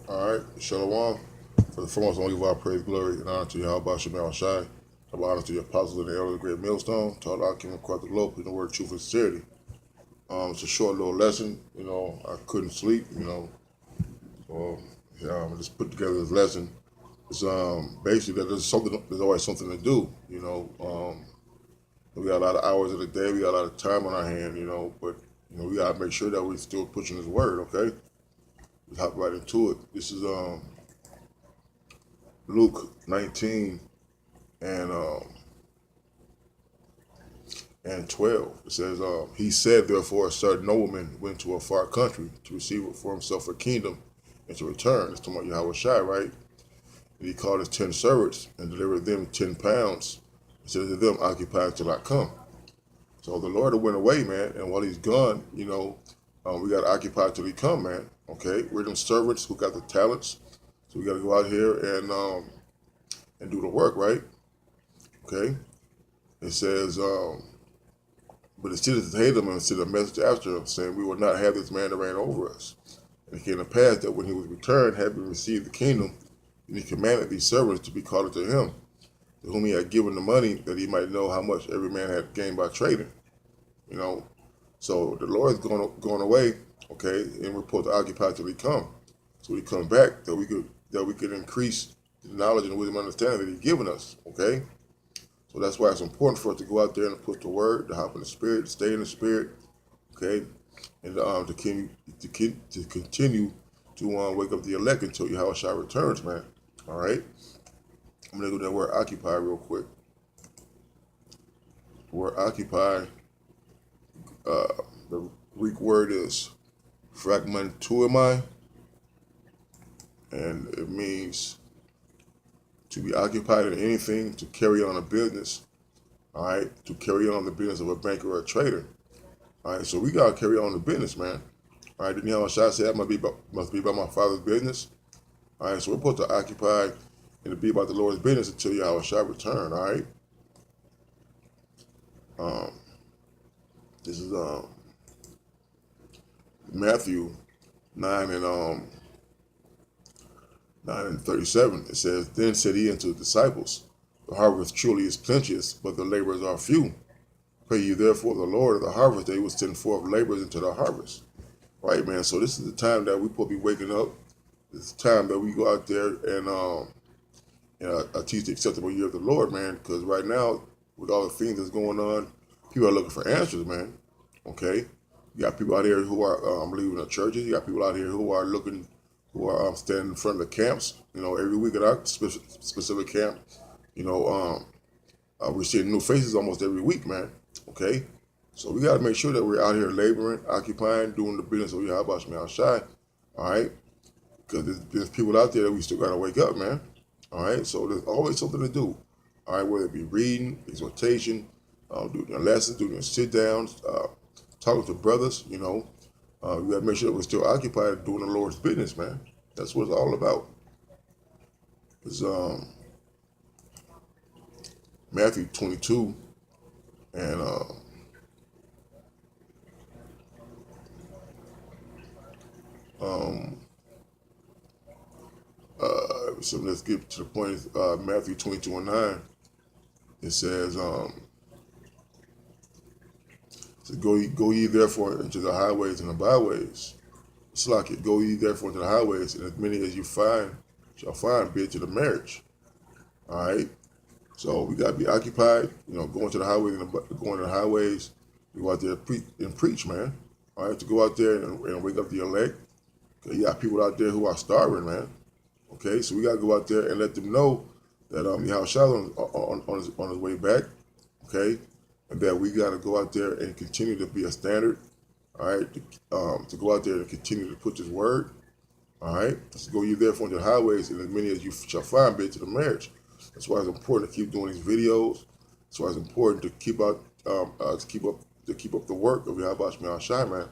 All right, Shalom. For the foremost, I want to give all praise, glory, and honor to Yahweh Shem Shai. Double honor to the apostles and the elders of the great millstone, to all the Akim across the globe, in the word of truth and sincerity. It's a short little lesson. I couldn't sleep. So I just put together this lesson. It's basically that there's always something to do. We got a lot of hours of the day. We got a lot of time on our hand. But we gotta make sure that we're still pushing His word. Okay, let's hop right into it. This is Luke 19 and 12. It says, he said, therefore, a certain nobleman went to a far country to receive for himself a kingdom and to return. It's talking about Yahweh Shai, right? And he called his 10 servants and delivered them 10 pounds and said to them, occupy until I come. So the Lord went away, man. And while he's gone, we got to occupy till he come, man. Okay? We're them servants who got the talents. So we got to go out here and do the work, right? Okay? It says, but the citizens hated him and sent a message after him, saying, we will not have this man to reign over us. And it came to pass that when he was returned, having received the kingdom, and he commanded these servants to be called unto him, to whom he had given the money, that he might know how much every man had gained by trading. So the Lord is going away, okay, and we're supposed to occupy till he come. So we come back that we could increase the knowledge and wisdom and understanding that he's given us, okay? So that's why it's important for us to go out there and push the word, to hop in the spirit, to stay in the spirit, okay, and to continue to wake up the elect until Yahweh Shai returns, man. All right, I'm gonna go to that word occupy real quick. The word occupy, the Greek word is fragmentuomai, and it means to be occupied in anything, to carry on a business. All right, to carry on the business of a banker or a trader. All right, so we gotta carry on the business, man. All right, didn't Yahweh Shai say that must be about my Father's business? All right, so we're supposed to occupy and to be about the Lord's business until Yahweh Shai return. All right, this is Matthew 9 and 37. It says, then said he unto the disciples, the harvest truly is plenteous, but the laborers are few. Pray you therefore the Lord of the harvest that he will send forth laborers into the harvest. Right, man. So this is the time that we supposed to be waking up. It's time that we go out there and teach the acceptable year of the Lord, man. Because right now, with all the things that's going on, people are looking for answers, man. Okay, you got people out here who are leaving the churches. You got people out here who are standing in front of the camps. Every week at our specific camp, we're seeing new faces almost every week, man. Okay, so we got to make sure that we're out here laboring, occupying, doing the business of Yahweh Shem Shai. All right, because there's people out there that we still got to wake up, man. All right, so there's always something to do. All right, whether it be reading, exhortation, doing your lessons, doing your sit downs, talking to brothers. We got to make sure that we're still occupied and doing the Lord's business, man. That's what it's all about. It's Matthew 22 and so let's get to the point. Matthew 22 and 9. It says, so go ye therefore into the highways and the byways. It's like it. Go ye therefore into the highways, and as many as you find shall find, bid to the marriage. All right. So we got to be occupied. Going to the highways We go out there and preach, man. All right, to go out there and wake up the elect. Okay, you got people out there who are starving, man. Okay, so we got to go out there and let them know that Yahweh Shalom on his way back. Okay, and that we got to go out there and continue to be a standard. All right, to go out there and continue to put this word. All right, so go you therefore into the highways, and as many as you shall find, bid to the marriage. That's why it's important to keep doing these videos. That's why it's important to keep up the work of Yahweh Shem Shai, man.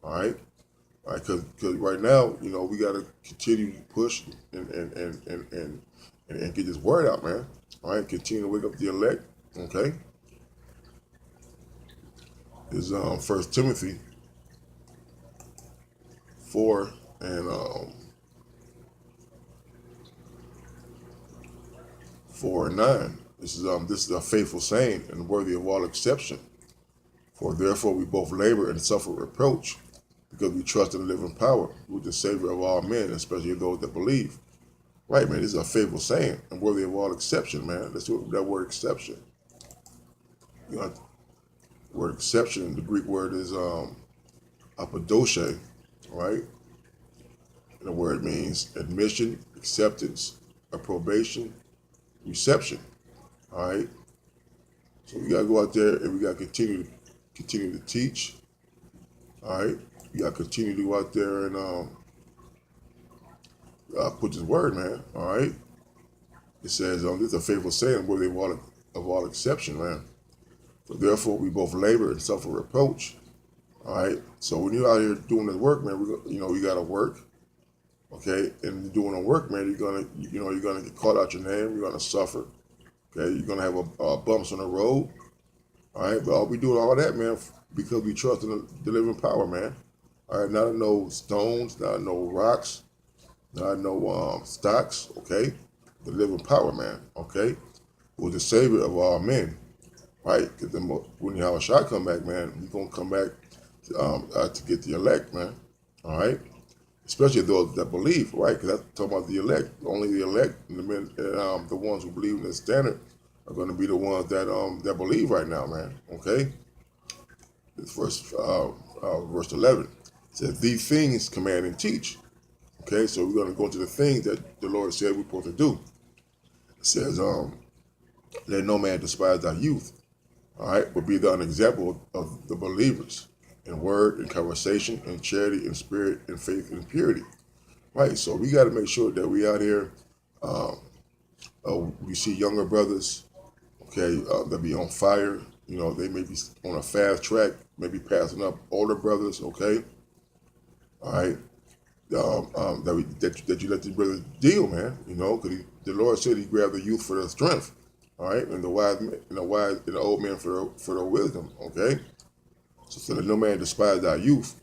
All right, because right now, we got to continue to push and get this word out, man. All right, continue to wake up the elect. Okay, is 1 Timothy 4 and 4 and 9. This is a faithful saying and worthy of all exception. For therefore we both labor and suffer reproach, because we trust in the living power, who is the Savior of all men, especially those that believe. Right, man. This is a faithful saying and worthy of all exception, man. Let's do that word exception. You know, the word exception, the Greek word is apodoche, right? And the word means admission, acceptance, approbation, reception. All right. So we gotta go out there and we gotta continue to teach. All right. We gotta continue to go out there and put this word, man. All right. It says, this is a faithful saying worthy of all exception, man. So therefore, we both labor and suffer reproach. All right. So when you're out here doing this work, man, you gotta work. Okay. And doing the work, man, you're gonna get called out your name. You're gonna suffer. Okay. You're gonna have bumps on the road. All right. But we doing all that, man, because we trust in the living power, man. All right. Not no stones, not no rocks, not no stocks. Okay. The living power, man. Okay. Who is the Savior of all men. Right. Because when Yahushua come back, man, he's gonna come back to get the elect, man. All right. Especially those that believe, right? Because that's talking about the elect. Only the elect and the men, the ones who believe in the standard, are going to be the ones that believe right now, man. Okay. This verse 11 it says, "These things command and teach." Okay, so we're going to go into the things that the Lord said we're supposed to do. It says, "Let no man despise thy youth." All right, but be thou an example of the believers in word, in conversation, in charity, in spirit, in faith, in purity. Right. So we got to make sure that we out here. We see younger brothers, okay, that be on fire. You know, they may be on a fast track, maybe passing up older brothers. Okay. All right. That you let these brothers deal, man. You know, because the Lord said He grabbed the youth for their strength. All right, and the wise men, and the old men for their wisdom. Okay. So let no man despise thy youth,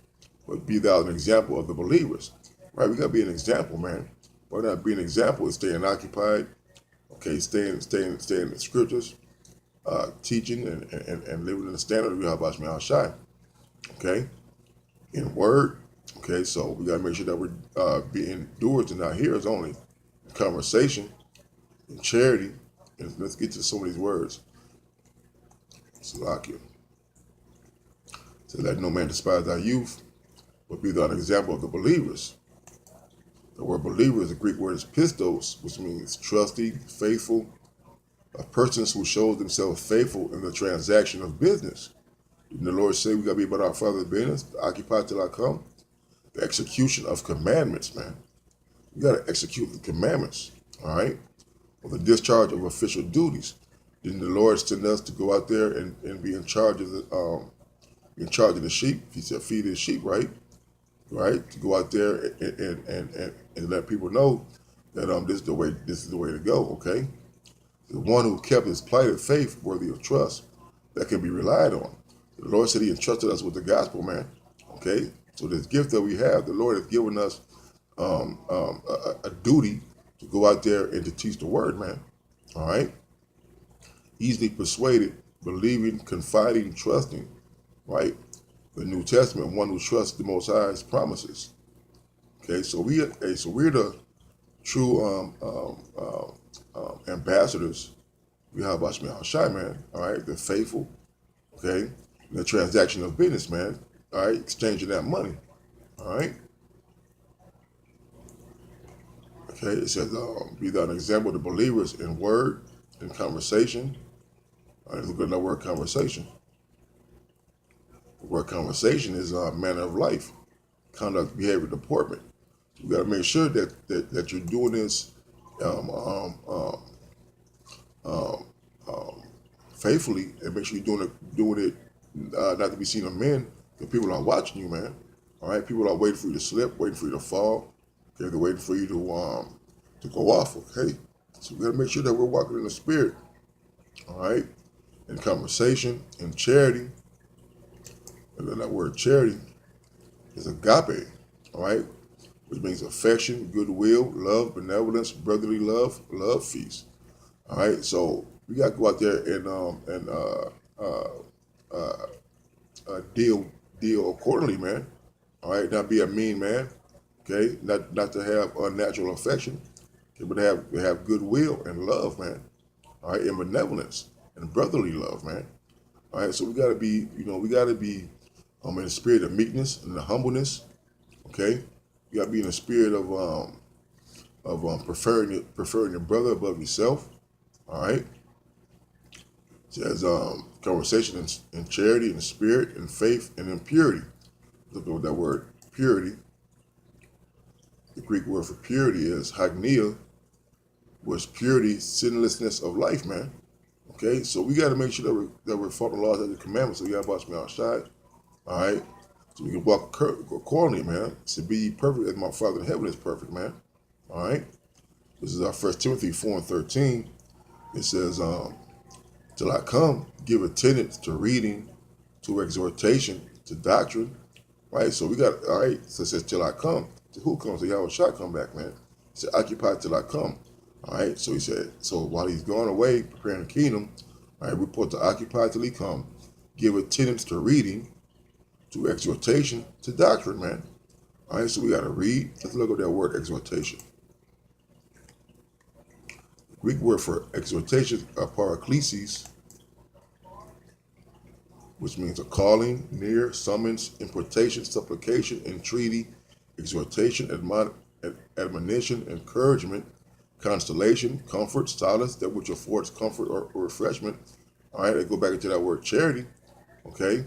but be thou an example of the believers. Right, we gotta be an example, man. Why not be an example is staying occupied, okay, staying in the scriptures, teaching and living in the standard of Yahweh Shai. Okay, in word. Okay, so we gotta make sure that we're being doers and not hearers only. In conversation, in charity, and let's get to some of these words. Salakia. So let no man despise thy youth, but be thou an example of the believers. The word believer, the Greek word is pistos, which means trusty, faithful, a person who shows themselves faithful in the transaction of business. Didn't the Lord say we got to be about our Father's business, occupy till I come? The execution of commandments, man. You got to execute the commandments, all right? Or the discharge of official duties. Didn't the Lord send us to go out there and be in charge of the sheep? He said, feed his sheep, right? Right? To go out there and let people know that this is the way to go, okay? The one who kept his plighted faith worthy of trust that can be relied on. The Lord said He entrusted us with the gospel, man. Okay? So this gift that we have, the Lord has given us a duty to go out there and to teach the word, man. All right? Easily persuaded, believing, confiding, trusting, right? The New Testament, one who trusts the Most High's promises. Okay, so we're the true ambassadors. We have Bashmi Shai, man. All right, the faithful. Okay, in the transaction of business, man. All right, exchanging that money. All right. Okay, it says, be thou an example of the believers in word, in conversation. All right, look at that word conversation. The word conversation is a manner of life, conduct, behavior, deportment. You got to make sure that you're doing this faithfully, and make sure you're doing it not to be seen of men, because people are watching you, man. All right, people are waiting for you to slip, waiting for you to fall. Okay, they're waiting for you to go off. Okay, so we got to make sure that we're walking in the spirit. All right, in conversation, in charity. And then that word charity is agape. All right, which means affection, goodwill, love, benevolence, brotherly love, love feast. All right, so we got to go out there and uh, deal accordingly, man. All right, not be a mean man. Okay, not to have unnatural affection, okay, but have goodwill and love, man. All right, and benevolence and brotherly love, man. All right, so we got to be, we got to be in the spirit of meekness and the humbleness. Okay, you got to be in the spirit of preferring your brother above yourself. All right, it says conversation in charity and spirit and faith and in purity. Look at that word purity. The Greek word for purity is hagnia, which purity, sinlessness of life, man. Okay, so we got to make sure that we're following the laws and the commandments. So we got to watch me outside. All right, so we can walk accordingly, man. To be perfect as my Father in heaven is perfect, man. All right, this is our 1 Timothy 4:13. It says, "Till I come, give attendance to reading, to exhortation, to doctrine." Right, so we got all right. So it says, "Till I come." To who comes? So Yahweh shall come back, man. He said, "Occupy till I come." All right, so he said, so while he's gone away preparing the kingdom, all right, we're supposed to occupy till he come, give attendance to reading, to exhortation, to doctrine, man. All right, so we got to read. Let's look at that word exhortation. The Greek word for exhortation, paraklesis, which means a calling, near, summons, importation, supplication, entreaty, exhortation, admonition, encouragement, consolation, comfort, solace, that which affords comfort or refreshment. All right, I go back into that word charity. Okay,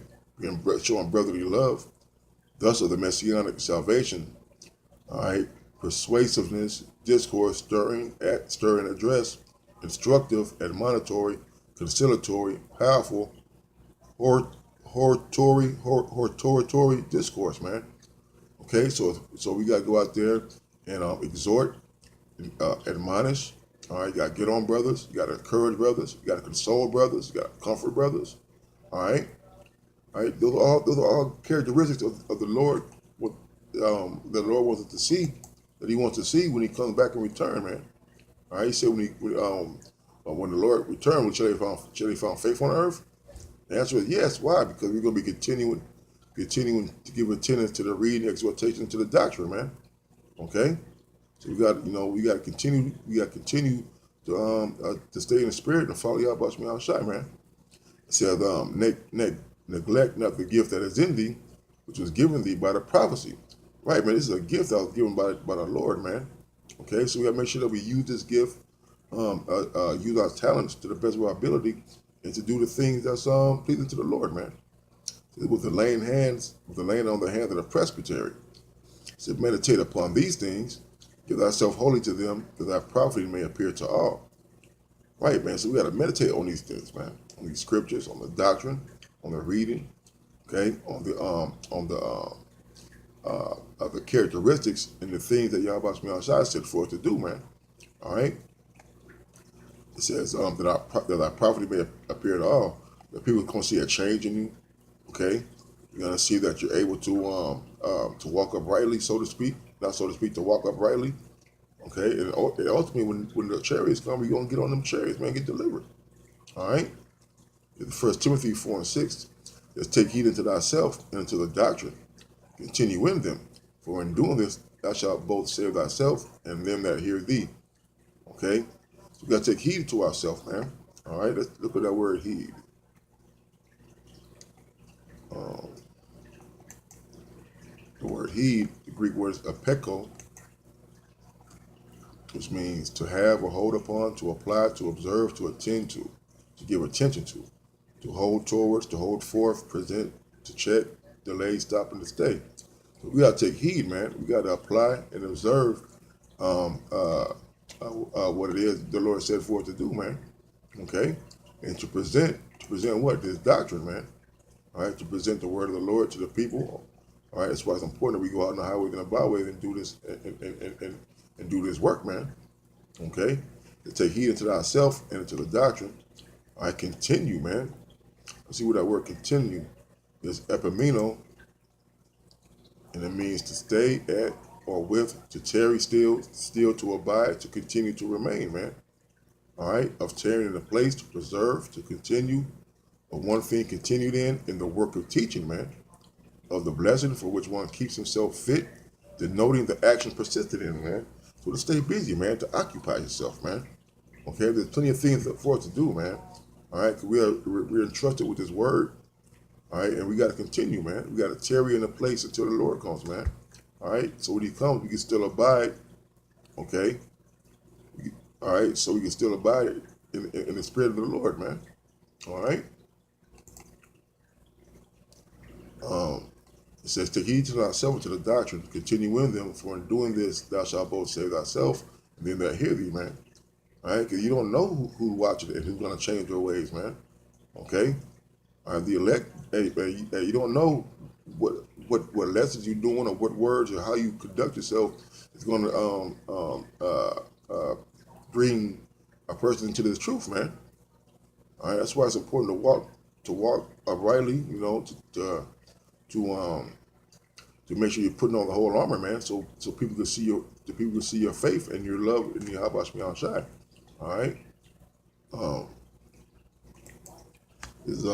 showing brotherly love. Thus of the messianic salvation. All right, persuasiveness, discourse, stirring address, instructive, admonitory, conciliatory, powerful, hortatory discourse, man. Okay, so we got to go out there and exhort, admonish. All right, you got to get on brothers. You got to encourage brothers. You got to console brothers. You got to comfort brothers. All right, all right. Those are all characteristics of the Lord. What the Lord wants us to see, that He wants to see when He comes back in return, man. All right, He said when the Lord returns, shall He found faith on earth? The answer is yes. Why? Because we're going to be continuing to give attendance to the reading, exhortation, to the doctrine, man. Okay, so we got to continue to stay in the spirit and follow Yahweh Shmi outside, man. It says, neglect not the gift that is in thee, which was given thee by the prophecy. Right, man. This is a gift that was given by the Lord, man. Okay, so we got to make sure that we use this gift, use our talents to the best of our ability, and to do the things that's pleasing to the Lord, man. With the laying on the hands of the presbytery. So meditate upon these things, give thyself wholly to them, that thy profiting may appear to all. Right, man. So we got to meditate on these things, man. On these scriptures, on the doctrine, on the reading, okay, on the characteristics and the things that Yahweh Shai said for us to do, man. All right. It says that our profiting may appear to all. That people can see a change in you. Okay, you're gonna see that you're able to walk uprightly, so to speak. Not so to speak, to walk uprightly. Okay, and ultimately, when the chariots come, you're gonna get on them chariots, man, get delivered. All right. 1 Timothy 4:6 says, "Take heed unto thyself and unto the doctrine. Continue in them, for in doing this thou shalt both save thyself and them that hear thee." Okay, so we gotta take heed to ourselves, man. All right, let's look at that word heed. The word heed, the Greek word is apeko, which means to have or hold upon, to apply, to observe, to attend to give attention to hold towards, to hold forth, present, to check, delay, stop, and to stay. So we got to take heed, man. We got to apply and observe what it is the Lord said for us to do, man. Okay, and to present what? This doctrine, man. All right, to present the word of the Lord to the people. All right, that's why it's important that we go out on the highways and the byways and do this and do this work, man. Okay, to take heed unto thyself and into the doctrine. I continue, man. Let's see what that word continue is. Epimeno, and it means to stay at or with, to tarry still, to abide, to continue to remain, man. all right, of tearing in a place to preserve, to continue, of one thing continued in the work of teaching, man, of the blessing for which one keeps himself fit, denoting the action persisted in, man. So to stay busy, man, to occupy yourself, man. Okay, there's plenty of things for us to do, man. All right, 'cause we're entrusted with His word. All right, and we got to continue, man. We got to tarry in a place until the Lord comes, man. All right, so when He comes, we can still abide. Okay, all right, so we can still abide in the Spirit of the Lord, man. All right. Um, it says, "Take heed to thyself and to the doctrine, continue in them, for in doing this thou shalt both save thyself and them that hear thee, man." All right, because you don't know who's watching it and who's going to change their ways, man. Okay, the elect, hey, you don't know what lessons you're doing or what words or how you conduct yourself is going to bring a person into the truth, man. All right, that's why it's important to walk uprightly, you know, to make sure you're putting on the whole armor, man, so people can see your faith and your love and your Habash Shai. All right. Um, is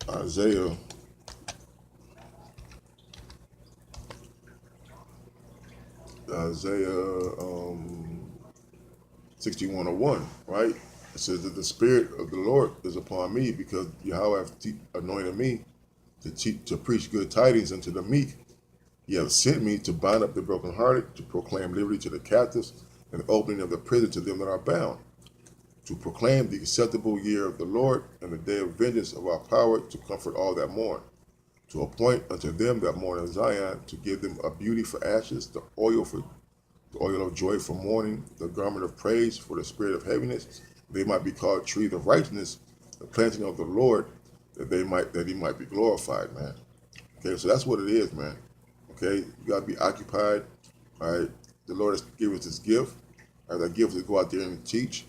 Isaiah 61:1, right? It says that the Spirit of the Lord is upon me because Yahweh hath anointed me to preach good tidings unto the meek. He hath sent me to bind up the brokenhearted, to proclaim liberty to the captives, and the opening of the prison to them that are bound, to proclaim the acceptable year of the Lord and the day of vengeance of our power, to comfort all that mourn, to appoint unto them that mourn in Zion, to give them a beauty for ashes, the oil of joy for mourning, the garment of praise for the spirit of heaviness. They might be called trees of righteousness, the planting of the Lord, that He might be glorified, man. Okay, so that's what it is, man. Okay, you gotta be occupied. All right, the Lord has given us this gift. All right, that gift is to go out there and teach.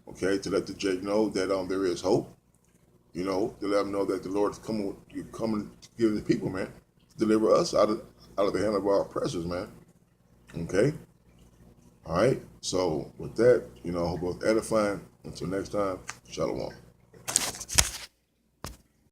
Okay, to let the Jake know that there is hope. You know, to let them know that the Lord is coming to give the people, man, to deliver us out of the hand of our oppressors, man. Okay. All right. So with that, I hope both edifying. Until next time, shalom.